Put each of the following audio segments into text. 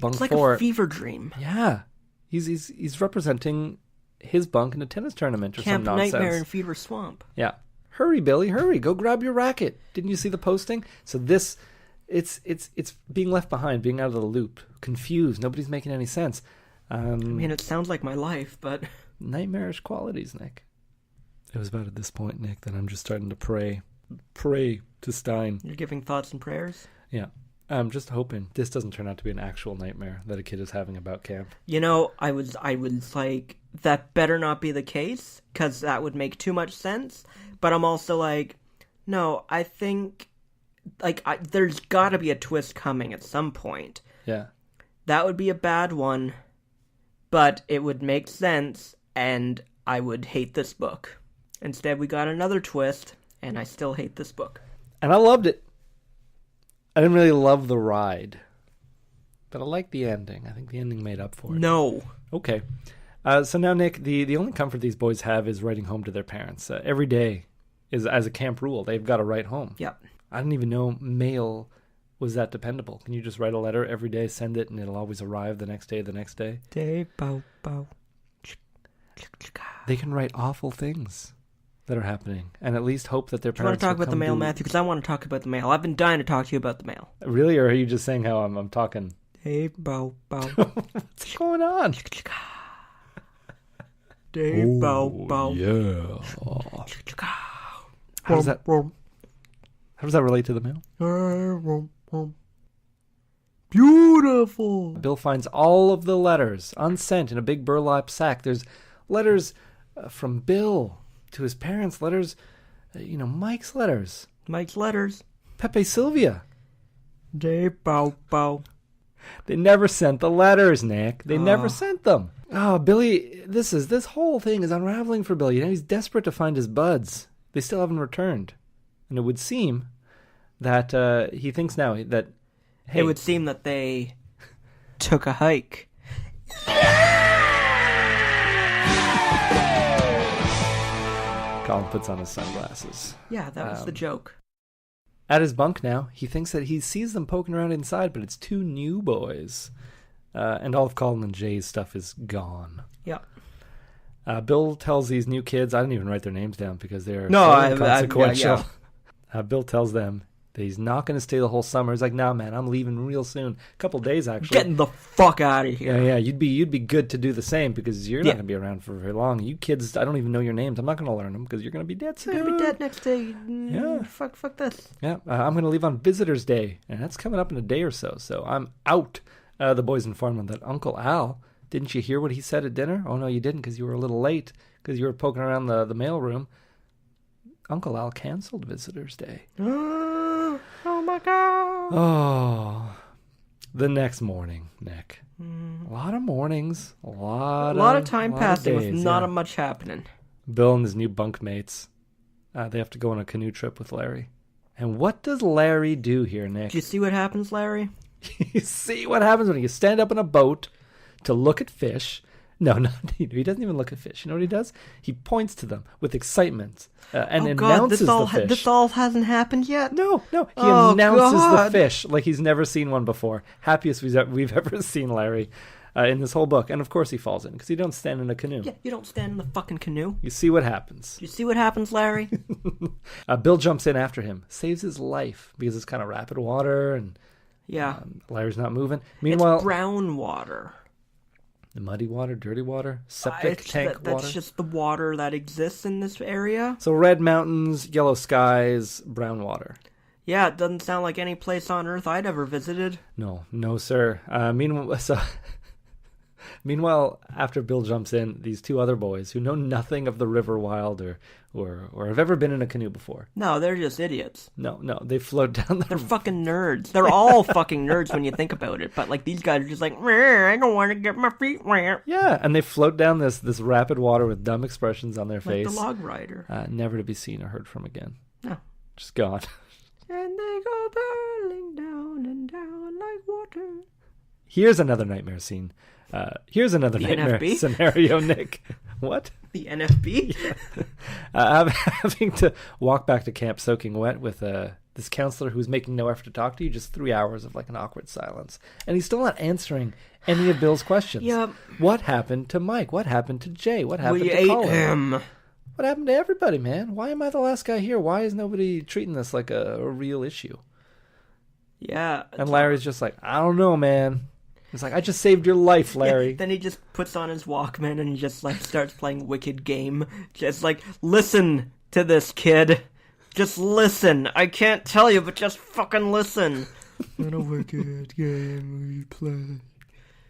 bunk It's like 4. a fever dream. Yeah. He's representing his bunk in a tennis tournament or Camp some nonsense. Nightmare in Fever Swamp. Yeah. Hurry, Billy, hurry. Go grab your racket. Didn't you see the posting? So this, it's being left behind, being out of the loop, confused. Nobody's making any sense. I mean, it sounds like my life, but... Nightmarish qualities, Nick. It was about at this point, Nick, that I'm just starting to pray to Stein. You're giving thoughts and prayers? Yeah. I'm just hoping this doesn't turn out to be an actual nightmare that a kid is having about camp. You know, I was like, that better not be the case, because that would make too much sense. But I'm also like, no, I think, like, there's got to be a twist coming at some point. Yeah. That would be a bad one, but it would make sense, and I would hate this book. Instead, we got another twist, and I still hate this book. And I loved it. I didn't really love the ride, but I liked the ending. I think the ending made up for it. No. Okay. So now, Nick, the only comfort these boys have is writing home to their parents. Every day is, as a camp rule, they've got to write home. Yep. I didn't even know mail was that dependable. Can you just write a letter every day, send it, and it'll always arrive the next day? Day, bow, bow. They can write awful things that are happening, and at least hope that their Do you want parents to talk will about the come mail, do- Matthew? Because I want to talk about the mail. I've been dying to talk to you about the mail. Really, or are you just saying how I'm talking? Day, bow, bow. What's going on? Day, bow, bow. Yeah. How does that relate to the mail? Beautiful. Bill finds all of the letters unsent in a big burlap sack. There's letters from Bill to his parents, letters, Mike's letters. Mike's letters. Pepe Sylvia. Day, bow, bow. They never sent the letters, Nick. They never sent them. Oh, Billy, this whole thing is unraveling for Billy. He's desperate to find his buds. They still haven't returned. And it would seem that he thinks now that, hey... It would seem that they took a hike. Colin puts on his sunglasses. Yeah, that was the joke. At his bunk now, he thinks that he sees them poking around inside, but it's 2 new boys. And all of Colin and Jay's stuff is gone. Yep. Bill tells these new kids, I didn't even write their names down because they're inconsequential. Bill tells them that he's not going to stay the whole summer. He's like, nah, man, I'm leaving real soon. A couple days, actually. Getting the fuck out of here. Yeah, you'd be good to do the same because you're not going to be around for very long. You kids, I don't even know your names. I'm not going to learn them because you're going to be dead soon. You're going to be dead next day. Yeah. Fuck this. Yeah, I'm going to leave on Visitor's Day, and that's coming up in a day or so, so I'm out. The boys inform him that Uncle Al, didn't you hear what he said at dinner? Oh, no, you didn't because you were a little late because you were poking around the mail room. Uncle Al canceled Visitor's Day. Oh my God. Oh, the next morning, Nick. A lot of mornings, a lot of time passing with not much happening. Bill and his new bunkmates, they have to go on a canoe trip with Larry. And what does Larry do here, Nick? Do you see what happens, Larry? You see what happens when you stand up in a boat to look at fish. No, he doesn't even look at fish. You know what he does? He points to them with excitement and announces the fish. This all hasn't happened yet? No. He announces the fish like he's never seen one before. Happiest we've ever seen Larry in this whole book. And of course he falls in because you don't stand in a canoe. Yeah, you don't stand in the fucking canoe. You see what happens. You see what happens, Larry? Bill jumps in after him, saves his life because it's kind of rapid water and Larry's not moving. Meanwhile, it's brown water. The muddy water, dirty water, septic tank water. That's just the water that exists in this area. So red mountains, yellow skies, brown water. Yeah, it doesn't sound like any place on Earth I'd ever visited. No, sir. Meanwhile, after Bill jumps in, these 2 other boys who know nothing of the river wild or have ever been in a canoe before. No, they're just idiots. No, they float down They're fucking nerds. They're all fucking nerds when you think about it. But like these guys are just like, I don't want to get my feet wet. Yeah, and they float down this rapid water with dumb expressions on their face. Like the log rider. Never to be seen or heard from again. No. Just gone. And they go burling down and down like water. Here's another nightmare scene. Here's another nightmare NFB? scenario, Nick. What? The NFB? Yeah. Having to walk back to camp soaking wet with This counselor who's making no effort to talk to you, just 3 hours of like an awkward silence. And he's still not answering any of Bill's questions. Yep. What happened to Mike? What happened to Jay? What happened We to ate Colin? him. What happened to everybody, man? Why am I the last guy here? Why is nobody treating this like a real issue? Yeah. And Larry's just like, I don't know, man. He's like, I just saved your life, Larry. Yeah, then he just puts on his Walkman and he just like starts playing Wicked Game. Just like, listen to this, kid. Just listen. I can't tell you, but just fucking listen. What a wicked game we play.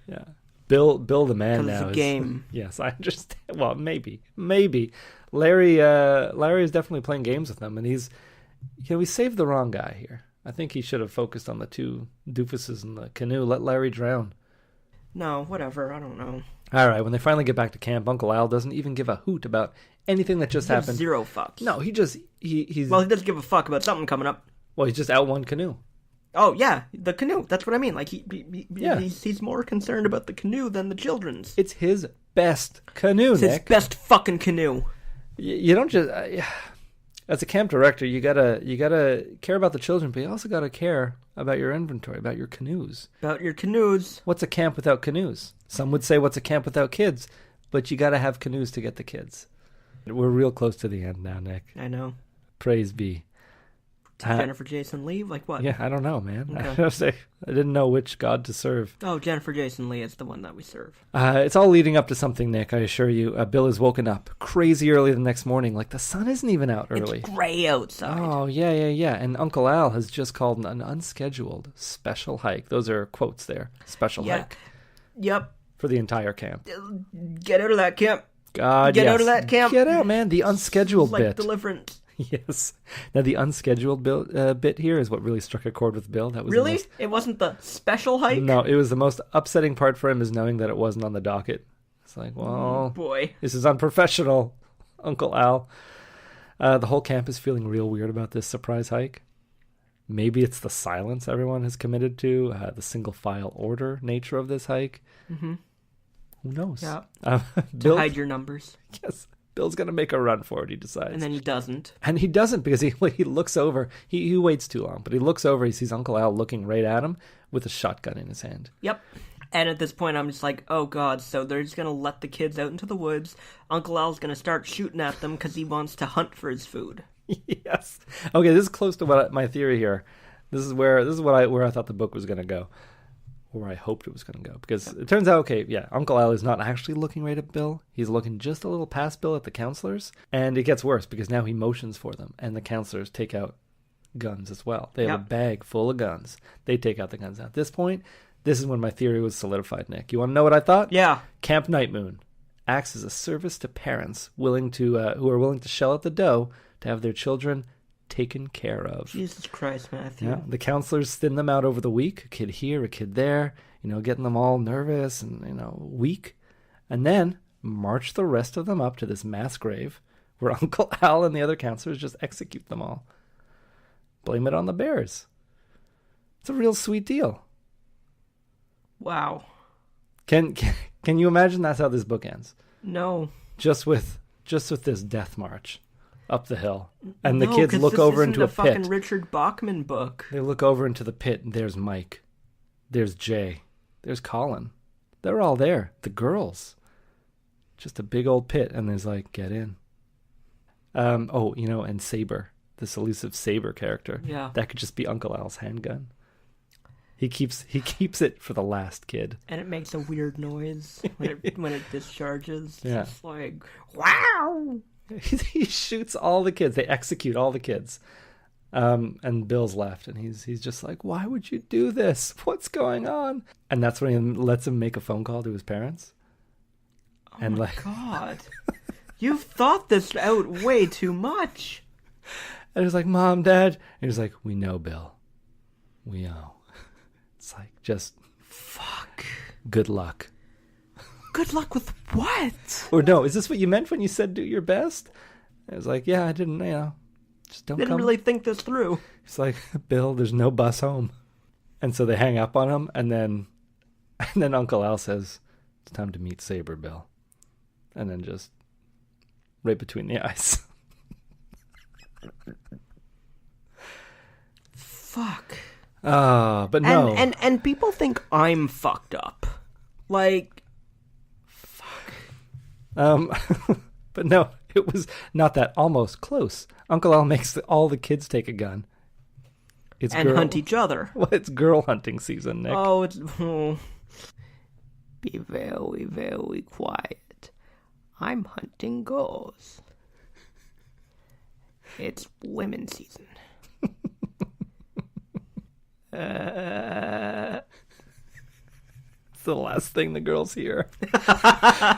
Yeah. Bill the man now. It's a game. Yes, I understand. Well, maybe. Larry is definitely playing games with them, and we saved the wrong guy here. I think he should have focused on the two doofuses in the canoe. Let Larry drown. No, whatever. I don't know. All right, when they finally get back to camp, Uncle Al doesn't even give a hoot about anything that just happened. Zero fucks. No, he's... Well, he does give a fuck about something coming up. Well, he's just out one canoe. Oh, yeah, the canoe. That's what I mean. Like, he's more concerned about the canoe than the children's. It's his best canoe, It's Nick. his best fucking canoe. You don't just... as a camp director, you gotta care about the children, but you also gotta care about your inventory, about your canoes. About your canoes. What's a camp without canoes? Some would say, what's a camp without kids? But you gotta have canoes to get the kids. We're real close to the end now, Nick. I know. Praise be. Did Jennifer Jason Leigh? Like what? Yeah, I don't know, man. Okay. I didn't know which god to serve. Oh, Jennifer Jason Leigh is the one that we serve. It's all leading up to something, Nick, I assure you. Bill is woken up crazy early the next morning. Like, the sun isn't even out early. It's gray outside. Oh, yeah. And Uncle Al has just called an unscheduled special hike. Those are quotes there. Special hike. Yep. For the entire camp. Get out of that camp. God, Get yes. out of that camp. Get out, man. The unscheduled like bit. Deliverance. Yes. Now, the unscheduled bit here is what really struck a chord with Bill. That was really? It wasn't the special hike? No, it was the most upsetting part for him is knowing that it wasn't on the docket. It's like, well, boy, this is unprofessional, Uncle Al. The whole camp is feeling real weird about this surprise hike. Maybe it's the silence everyone has committed to, the single file order nature of this hike. Mm-hmm. Who knows? Yeah. Bill, to hide your numbers. Yes. Bill's going to make a run for it, he decides. And then he doesn't. And he doesn't because he looks over. He waits too long, but he looks over. He sees Uncle Al looking right at him with a shotgun in his hand. Yep. And at this point, I'm just like, oh, God, so they're just going to let the kids out into the woods. Uncle Al's going to start shooting at them because he wants to hunt for his food. Yes. Okay, this is close to what my theory here. This is where I thought the book was going to go. Or I hoped it was going to go. Because it turns out, okay, yeah, Uncle Al is not actually looking right at Bill. He's looking just a little past Bill at the counselors. And it gets worse because now he motions for them. And the counselors take out guns as well. They have a bag full of guns. They take out the guns. At this point, this is when my theory was solidified, Nick. You want to know what I thought? Yeah. Camp Nightmoon acts as a service to parents who are willing to shell out the dough to have their children taken care of. Jesus Christ, Matthew. Yeah, the counselors thin them out over the week, a kid here, a kid there, getting them all nervous and, weak, and then march the rest of them up to this mass grave where Uncle Al and the other counselors just execute them all. Blame it on the bears. It's a real sweet deal. Wow. Can you imagine that's how this book ends? No. Just with this death march up the hill, and the kids look over into a pit. Fucking Richard Bachman book. They look over into the pit, and there's Mike, there's Jay, there's Colin. They're all there. The girls. Just a big old pit, and there's like, get in. And Saber, this elusive Saber character. Yeah. That could just be Uncle Al's handgun. He keeps it for the last kid. And it makes a weird noise when it discharges. Yeah. It's like, wow. He shoots all the kids. They execute all the kids. And Bill's left, and he's just like, why would you do this? What's going on? And that's when he lets him make a phone call to his parents. Oh my God. You've thought this out way too much. And he's like, Mom, Dad. And he's like, we know, Bill. We know. It's like, just fuck. Good luck. Good luck with what? Or no, is this what you meant when you said do your best? I was like, yeah, I didn't, just don't Didn't really think this through. It's like, Bill, there's no bus home. And so they hang up on him, and then Uncle Al says, it's time to meet Saber, Bill. And then just right between the eyes. Fuck. But no. And people think I'm fucked up. Like, fuck. But no, it was not that. Almost close. Uncle Al makes all the kids take a gun. And hunt each other. Well, it's girl hunting season, Nick. Oh, it's... Be very, very quiet. I'm hunting girls. It's women's season. It's the last thing the girls hear.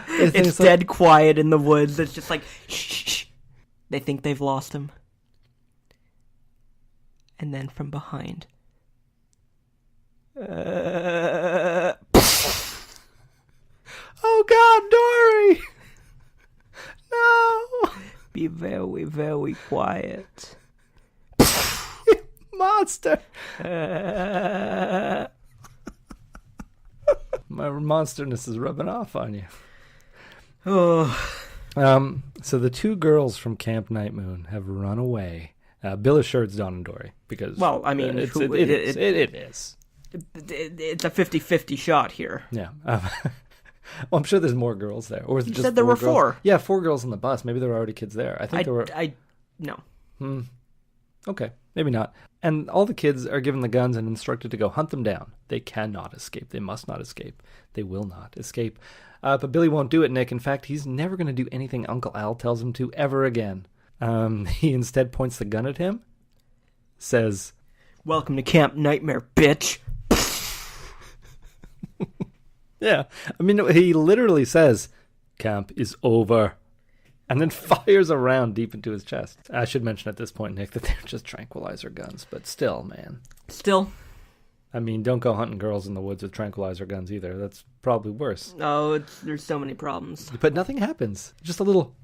It's dead quiet in the woods. It's just like, shh. They think they've lost him. And then from behind. Oh God, Dory! No! Be very, very quiet. Monster! My monsterness is rubbing off on you. Oh. So the two girls from Camp Nightmoon have run away. Bill assures Don and Dory because... Well, I mean... it is. It's a 50-50 shot here. Yeah. Well, I'm sure there's more girls there. Or is it You just said there were girls? 4. Yeah, 4 girls on the bus. Maybe there were already kids there. I think there were... No. Okay, maybe not. And all the kids are given the guns and instructed to go hunt them down. They cannot escape. They must not escape. They will not escape. But Billy won't do it, Nick. In fact, he's never going to do anything Uncle Al tells him to ever again. He instead points the gun at him, says, "Welcome to Camp Nightmare, bitch." Yeah, I mean, he literally says, "Camp is over," and then fires a round deep into his chest. I should mention at this point, Nick, that they're just tranquilizer guns, but still, man. Still. I mean, don't go hunting girls in the woods with tranquilizer guns either. That's probably worse. Oh, there's so many problems. But nothing happens. Just a little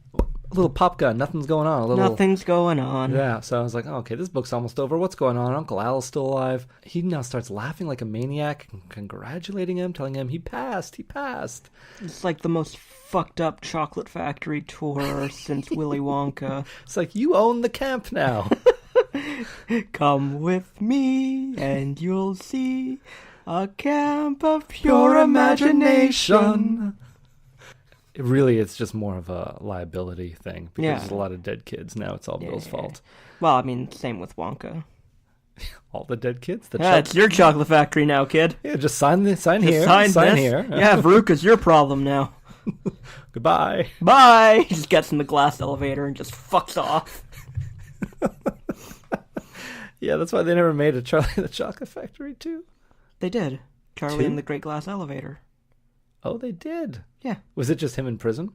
pop gun. Nothing's going on. Nothing's going on. Yeah, so I was like, oh, okay, this book's almost over. What's going on? Uncle Al's still alive. He now starts laughing like a maniac, congratulating him, telling him he passed. It's like the most fucked up chocolate factory tour since Willy Wonka. It's like, you own the camp now. Come with me and you'll see a camp of pure imagination. Really, it's just more of a liability thing because there's a lot of dead kids. Now it's all Bill's fault. Well, I mean, same with Wonka. All the dead kids? It's your chocolate factory now, kid. Yeah, just sign here. Sign here. Yeah, Veruca's your problem now. Goodbye. Bye. He just gets in the glass elevator and just fucks off. Yeah, that's why they never made a Charlie and the Chocolate Factory 2. They did. Charlie and the Great Glass Elevator. Oh, they did? Yeah. Was it just him in prison?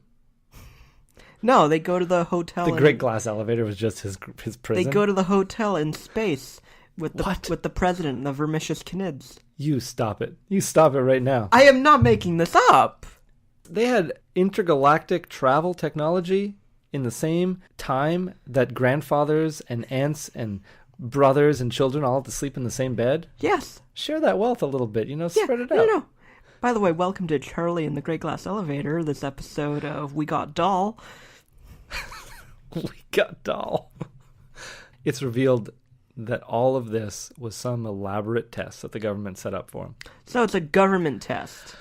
No, they go to the hotel. The Great Glass Elevator was just his prison? They go to the hotel in space with the president and the Vermicious Knids. You stop it. You stop it right now. I am not making this up. They had intergalactic travel technology in the same time that grandfathers and aunts and brothers and children all have to sleep in the same bed? Yes. Share that wealth a little bit, spread it out. No. By the way, welcome to Charlie and the Great Glass Elevator, this episode of We Got Doll. We Got Doll. It's revealed that all of this was some elaborate test that the government set up for him. So it's a government test.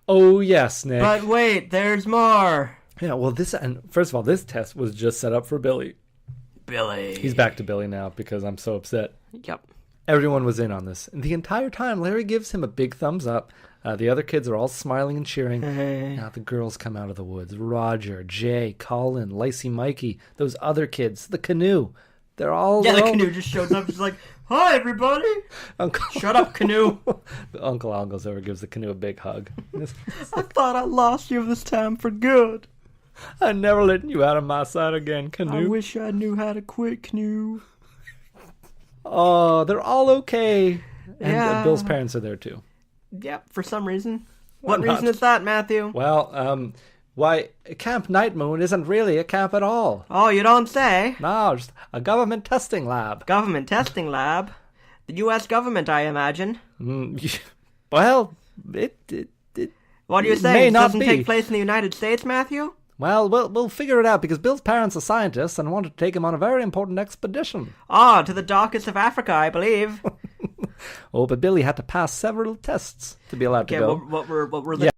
Oh, yes, Nick. But wait, there's more. Yeah, well, first of all, this test was just set up for Billy. Billy. He's back to Billy now because I'm so upset. Yep. Everyone was in on this. And the entire time, Larry gives him a big thumbs up. The other kids are all smiling and cheering. Hey. Now the girls come out of the woods. Roger, Jay, Colin, Lacey, Mikey, those other kids, the canoe. They're all... Yeah, the canoe just shows up. He's like, hi, everybody. Shut up, canoe. Uncle Al goes over and gives the canoe a big hug. I thought I lost you this time for good. I'm never letting you out of my sight again, canoe. I wish I knew how to quit, canoe. Oh, they're all okay. And Yeah. Bill's parents are there too. Yeah, for some reason. Why What not? reason is that, Matthew? Well, why, Camp Nightmoon isn't really a camp at all. Oh, you don't say. No, just a government testing lab. Government testing lab. The U.S. government, I imagine. Well, it What do you It say? may It not doesn't be. take place in the United States, Matthew? well, we'll figure it out because Bill's parents are scientists and wanted to take him on a very important expedition. Ah, to the darkest of Africa, I believe. Oh, but Billy had to pass several tests to be allowed to Okay, go. what were the